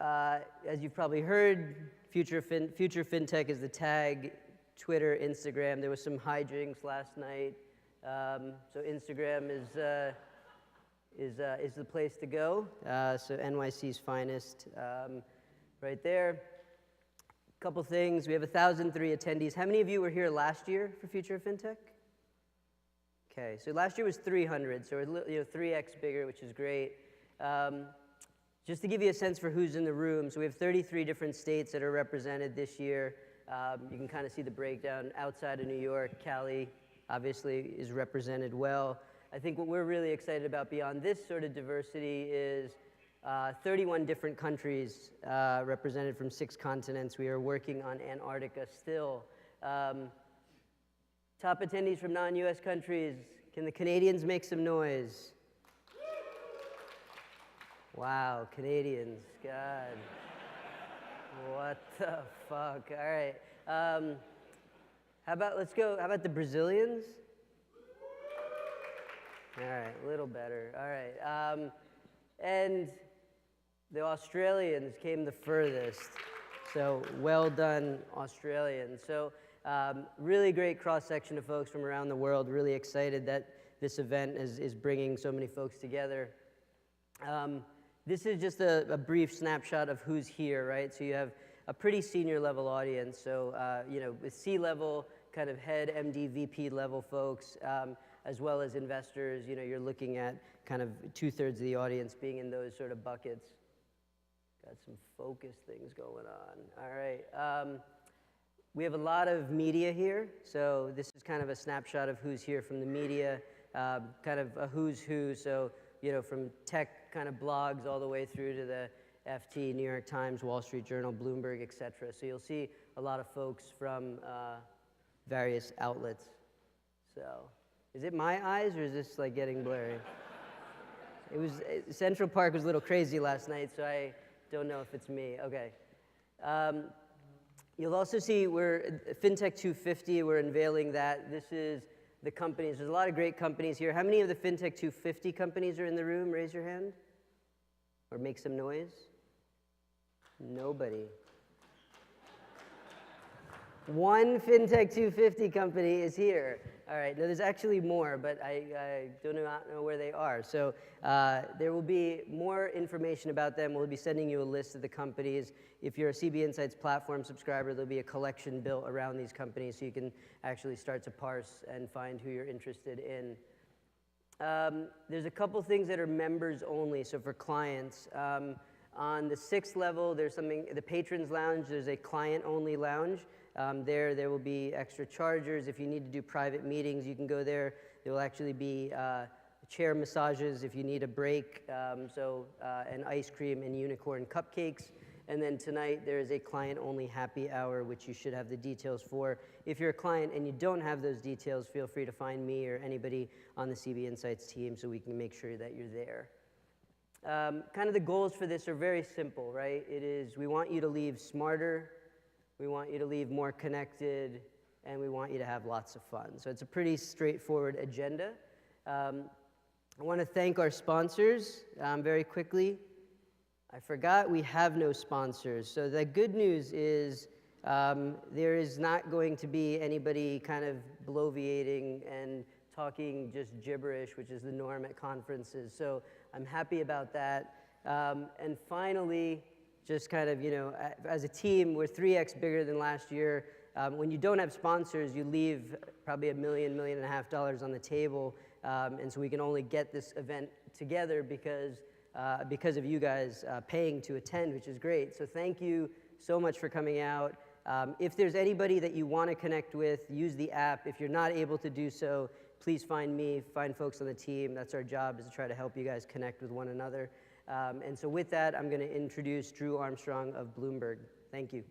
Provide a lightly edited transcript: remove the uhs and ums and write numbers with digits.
as you've probably heard, Future Fintech is the tag, Twitter, Instagram. There was some hijinks last night, so Instagram is the place to go. So NYC's finest, right there. Couple things. We have 1,003 attendees. How many of you were here last year for Future Fintech? Okay, so last year was 300, so we're 3x bigger, which is great. Just to give you a sense for who's in the room, so we have 33 different states that are represented this year. You can kind of see the breakdown outside of New York. Cali, obviously, is represented well. I think what we're really excited about beyond this sort of diversity is 31 different countries represented from 6 continents. We are working on Antarctica still. Top attendees from non-US countries. Can the Canadians make some noise? Wow, Canadians, God. What the fuck? All right. How about the Brazilians? All right, a little better. All right. And the Australians came the furthest. So well done, Australians. So really great cross-section of folks from around the world. Really excited that this event is bringing so many folks together. This is just a brief snapshot of who's here, right? So you have a pretty senior level audience. So, with C-level, kind of head, MD, VP level folks, as well as investors, you're looking at kind of 2/3 of the audience being in those sort of buckets. Got some focus things going on. All right. We have a lot of media here. So this is kind of a snapshot of who's here from the media, kind of a who's who. So, from tech kind of blogs all the way through to the FT, New York Times, Wall Street Journal, Bloomberg, et cetera. So you'll see a lot of folks from various outlets. So is it my eyes or is this like getting blurry? Central Park was a little crazy last night, so I don't know if it's me. Okay. You'll also see we're Fintech 250, we're unveiling that. This is the companies. There's a lot of great companies here. How many of the Fintech 250 companies are in the room? Raise your hand. Or make some noise. Nobody. One Fintech 250 company is here. All right, no, there's actually more, but I do not know where they are. So there will be more information about them. We'll be sending you a list of the companies. If you're a CB Insights platform subscriber, there'll be a collection built around these companies so you can actually start to parse and find who you're interested in. There's a couple things that are members only, so for clients. On the 6th level, there's the Patrons Lounge, there's a client-only lounge. There will be extra chargers. If you need to do private meetings, you can go there. There will actually be chair massages if you need a break, and ice cream and unicorn cupcakes. And then tonight, there is a client-only happy hour, which you should have the details for. If you're a client and you don't have those details, feel free to find me or anybody on the CB Insights team so we can make sure that you're there. Kind of the goals for this are very simple, right? It is, we want you to leave smarter, we want you to leave more connected, and we want you to have lots of fun. So it's a pretty straightforward agenda. I want to thank our sponsors very quickly. I forgot we have no sponsors. So the good news is there is not going to be anybody kind of bloviating and talking just gibberish, which is the norm at conferences. So I'm happy about that. And finally, just kind of, as a team, we're 3x bigger than last year. When you don't have sponsors, you leave probably $1 million, $1.5 million on the table. And so we can only get this event together because of you guys paying to attend, which is great. So thank you so much for coming out. If there's anybody that you want to connect with, use the app. If you're not able to do so, please find me, find folks on the team. That's our job, is to try to help you guys connect with one another. And so with that, I'm going to introduce Drew Armstrong of Bloomberg. Thank you.